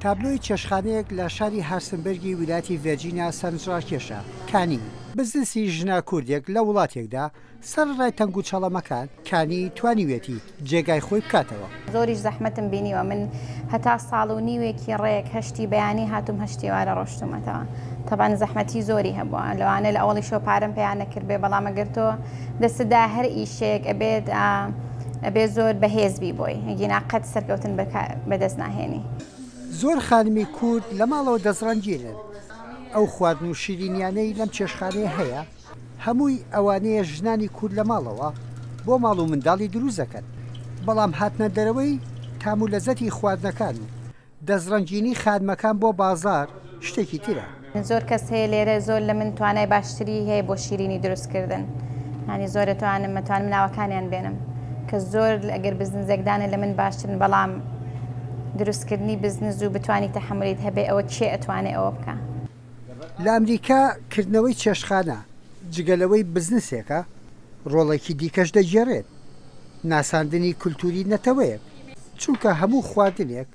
تابلۆی چێشخانەیەک لە شاری هارسنبەرگی ویلایەتی ڤێرجینیا سەرنجڕاکێشە کانی بزنسی ژنا کوردێک لە وڵاتێکدا سەرڕای تەنگ و چەڵەمەکان کانی توانیوێتی جێگای خۆی بکاتەوە. زۆریش زەحمەتم بینیوە من هەتا ساڵ و نیوێکی ڕێک هەشتی بەیانی هاتووم هەشتی وارە ڕۆشتومەتەوە. تەبان زەحمەتی زۆری هەبووە لەوانە لە ئەوڵی شۆ پارەم پێیان نەکرد بێ بەڵام ئەگەرتۆ دەستدا هەر ئیشێک ئەبێ زۆر بەهێزبی بۆی هەگینا قەت سەرکەوتن بەدەست ناهێنی. زۆر خانمی کورد لە ماڵەوە دەزڕەنگیرن. ئەو خواردن و شیرینیانەی لەم چێشخانەیە هەیە هەمووی ئەوانەیە ژنانی کورد لە ماڵەوە بۆ ماڵ و منداڵی دروست دەکەن بەڵام هاتنە دەرەوەی تام و لەزەتی خواردنەکان و دەزڕەنگینی خادمەکان بۆ بازار شتێکی ترە. زۆر کەس هەیە لێرە زۆر لە من توانای باشتری هەیە بۆ شیرینی دروستکردن ینی زۆر مەتوانم ناوەکانیان بێنم کە زۆر ئەگەر بزنزێکدانە لە من باشترن بەڵام دروستکردنی بزنس و بتوانی تەحملیت هەبێ ئەوە چێ ئەتوانێت ئەوە بکە. لە ئەمریکا کردنەوەی چێشخانە جگەلەوەی بزنسێکە ڕۆڵێکی دیکەش دەگێڕێت ناساندنی کولتوری نەتەوەیە چونکە هەموو خواردنێک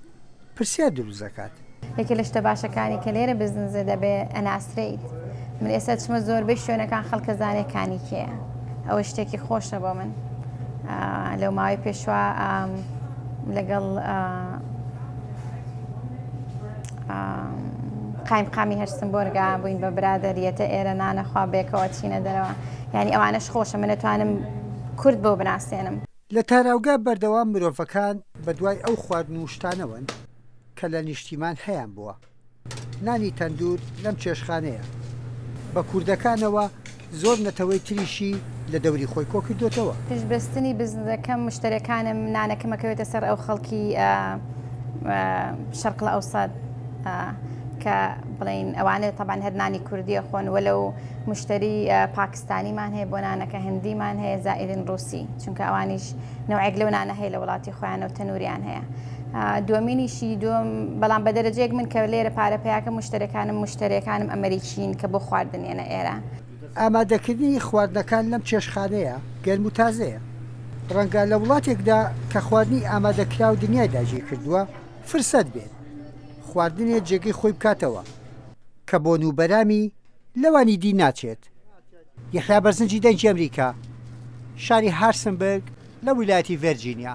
پرسیار دروست دەکات. یەکێ لە شتە باشەکانی کە لێرە بزنسە دەبێ ئەناسرێت من ئێستا چمە زۆربەی شوێنەکان خەڵکە زانێکانی کێیە ئەوە شتێکی خۆشە بۆ من لەو ماوەی پێشوا لەگەڵ قایمقامی هەرسنبۆرگا بووین بە برادەریەتە ئێرە نانەخوا بێکەوە چینە دەرەوە ینی ئەوانش خۆشە من دەتوانم کورد بۆ بناسێنم. لە تاراوگا بەردەوام مرۆڤەکان بە دوای ئەو خواردن و شتانەوەن کە لە نیشتیمان هەیان بووە. نانی تەندور لەم چێشخانەیە بە کوردەکانەوە زۆر نەتەوەی تریشی لە دەوری خۆی کۆ کردوێتەوە. پشتبەستنی بزنەکەم مشتەرەکانم نانەکەمەکەوێتە سەر ئەو خەڵکی شەرق لە ئەوسەد کە بڵین ئەوانێت تەبان هەر نانی کوردیە خۆن وەلەو مشتری پاکستانیمان هەیە بۆ نانەکە هەندیمان هەیە زائیدن ڕووسی چونکە ئەوانیش نەوعێک لەو نانە هەیە لە وڵاتی خۆیانەوە تەنوریان هەیە. دووەمینیشی بەڵام بە دەرەجەیەک من کە لێرە پارەپەیاکە مشتەرەکانم ئەمریکین کە بۆ خواردنێنە ئێرە. ئامادەکردنی خواردنەکان لەم چێشخانەیە گەرم و تازەیە. ڕەنگە لە وڵاتێکدا کە خواردنی ئامادەکرا و دنیای داژی کردووە فرسەت بێت خواردنێ جێگەی خۆی بکاتەوە کە بۆ نوبەرامی لەوانی دی ناچێت. یەحیا بەرزنجی دەنگی ئەمریکا شاری هارسنبەرگ لە ویلایەتی ڤێرجینیا.